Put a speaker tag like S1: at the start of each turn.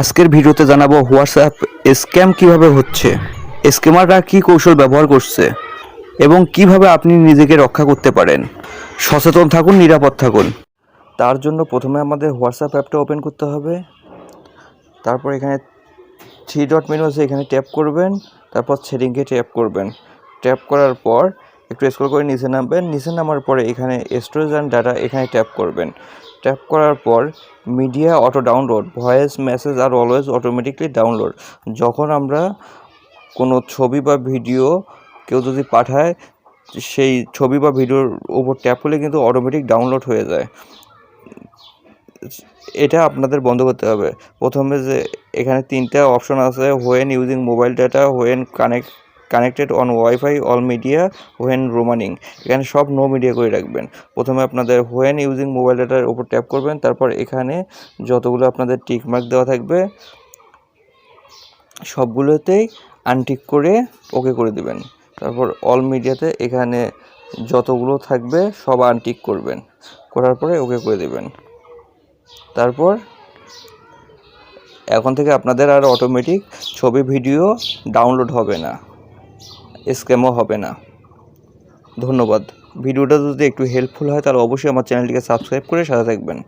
S1: আজকের ভিডিওতে জানাবো হোয়াটসঅ্যাপ স্ক্যাম কিভাবে হচ্ছে, স্ক্যামাররা কী কৌশল ব্যবহার করছে এবং কিভাবে আপনি নিজেকে রক্ষা করতে পারেন। সচেতন থাকুন, নিরাপদ থাকুন। তার জন্য প্রথমে আমাদের হোয়াটসঅ্যাপ অ্যাপটা ওপেন করতে হবে। তারপর এখানে 3 ডট মেনু আছে, এখানে ট্যাপ করবেন। তারপর সেটিংয়ে ট্যাপ করবেন। ট্যাপ করার পর একটু স্ক্রল করে নিচে নামবেন। নিচে নামার পরে এখানে স্টোরেজ অ্যান্ড ডাটা এখানে ট্যাপ করবেন। ট্যাপ করার পর media auto download, voice message আর অলওয়েজ অটোমেটিকলি ডাউনলোড। যখন আমরা কোনো ছবি বা ভিডিও কেউ যদি পাঠায়, সেই ছবি বা ভিডিওর উপর ট্যাপ করলে কিন্তু অটোমেটিক ডাউনলোড হয়ে যায়। এটা আপনাদের বন্ধ করতে হবে। প্রথমে যে এখানে 3টা অপশন আছে, when using mobile data, when connected on WiFi, all media, when roaming. এখানে সব নো মিডিয়া করে রাখবেন। প্রথমে আপনাদের হোয়েন ইউজিং মোবাইল ডাটার উপর ট্যাপ করবেন। তারপর এখানে যতগুলো আপনাদের টিক মার্ক দেওয়া থাকবে সবগুলোতেই আনটিক করে ওকে করে দিবেন। তারপর অল মিডিয়াতে এখানে যতগুলো থাকবে সব আনটিক করবেন, করার পরে ওকে করে দিবেন। তারপর এখন থেকে আপনাদের আর অটোমেটিক ছবি ভিডিও ডাউনলোড হবে না, স্ক্যামও হবে না। ধন্যবাদ। ভিডিওটা যদি একটু হেল্পফুল হয় তাহলে অবশ্যই আমার চ্যানেলটিকে সাবস্ক্রাইব করে সাথে থাকবেন।